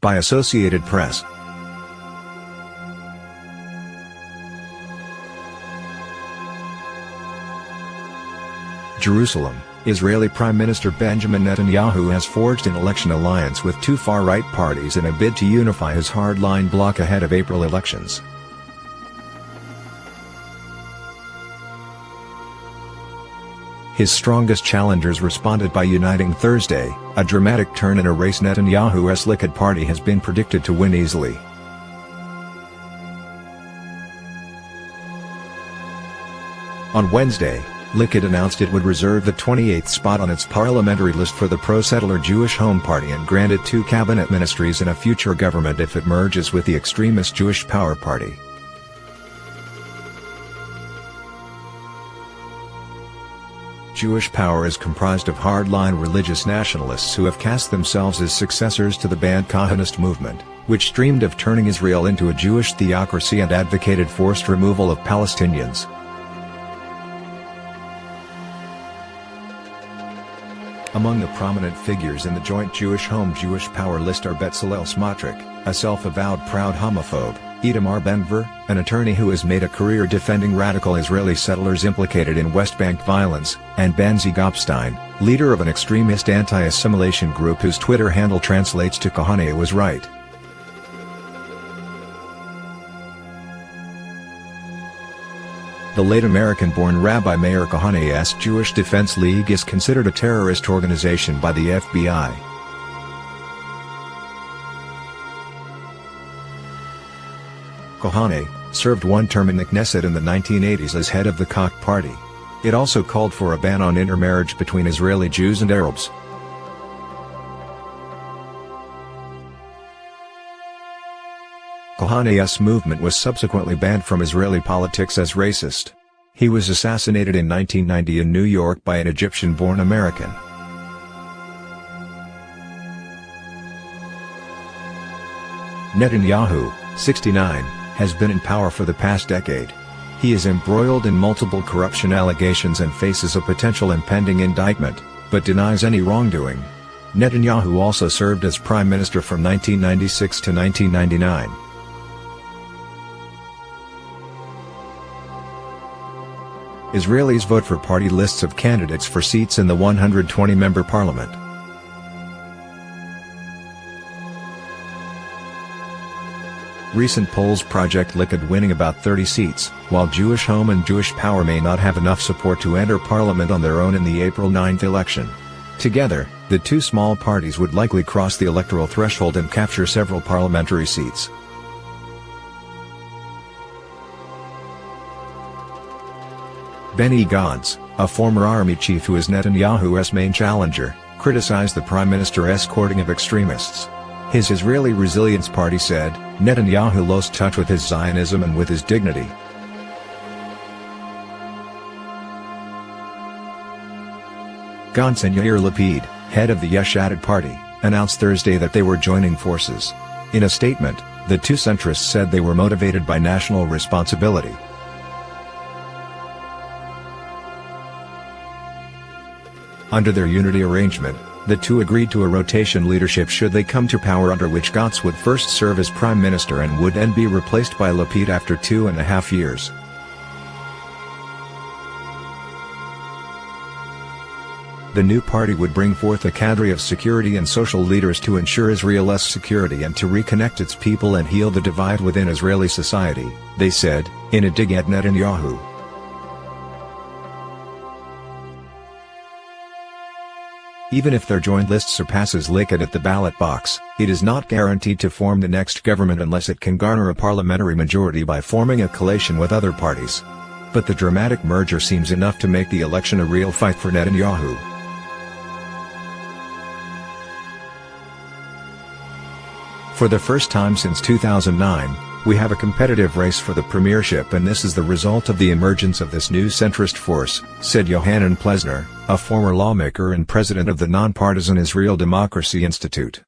by Associated Press. Jerusalem, Israeli Prime Minister Benjamin Netanyahu has forged an election alliance with two far-right parties in a bid to unify his hardline bloc ahead of April elections. His strongest challengers responded by uniting Thursday, a dramatic turn in a race Netanyahu's Likud party has been predicted to win easily. On Wednesday, Likud announced it would reserve the 28th spot on its parliamentary list for the pro-settler Jewish Home Party and grant it 2 cabinet ministries in a future government if it merges with the extremist Jewish Power Party. Jewish Power is comprised of hardline religious nationalists who have cast themselves as successors to the banned Kahanist movement, which dreamed of turning Israel into a Jewish theocracy and advocated forced removal of Palestinians. Among the prominent figures in the joint Jewish Home Jewish Power list are Bezalel Smotrich, a self-avowed proud homophobe, Itamar Ben-Gvir, an attorney who has made a career defending radical Israeli settlers implicated in West Bank violence, and Benzi Gopstein, leader of an extremist anti-assimilation group whose Twitter handle translates to Kahane was right. The late American-born Rabbi Meir Kahane's Jewish Defense League is considered a terrorist organization by the FBI. Kahane served one term in the Knesset in the 1980s as head of the Koch party. It also called for a ban on intermarriage between Israeli Jews and Arabs. Kahane's movement was subsequently banned from Israeli politics as racist. He was assassinated in 1990 in New York by an Egyptian-born American. Netanyahu, 69, has been in power for the past decade. He is embroiled in multiple corruption allegations and faces a potential impending indictment, but denies any wrongdoing. Netanyahu also served as prime minister from 1996 to 1999. Israelis vote for party lists of candidates for seats in the 120-member parliament. Recent polls project Likud winning about 30 seats, while Jewish Home and Jewish Power may not have enough support to enter parliament on their own in the April 9 election. Together, the two small parties would likely cross the electoral threshold and capture several parliamentary seats. Benny Gantz, a former army chief who is Netanyahu's main challenger, criticized the prime minister's courting of extremists. His Israeli Resilience Party said, Netanyahu lost touch with his Zionism and with his dignity. Gantz and Yair Lapid, head of the Yesh Atid party, announced Thursday that they were joining forces. In a statement, the two centrists said they were motivated by national responsibility. Under their unity arrangement, the two agreed to a rotation leadership should they come to power, under which Gantz would first serve as prime minister and would then be replaced by Lapid after 2.5 years. The new party would bring forth a cadre of security and social leaders to ensure Israel's security and to reconnect its people and heal the divide within Israeli society, they said, in a dig at Netanyahu. Even if their joint list surpasses Likud at the ballot box, it is not guaranteed to form the next government unless it can garner a parliamentary majority by forming a coalition with other parties. But the dramatic merger seems enough to make the election a real fight for Netanyahu. For the first time since 2009, we have a competitive race for the premiership, and this is the result of the emergence of this new centrist force, said Yohanan Plesner, a former lawmaker and president of the nonpartisan Israel Democracy Institute.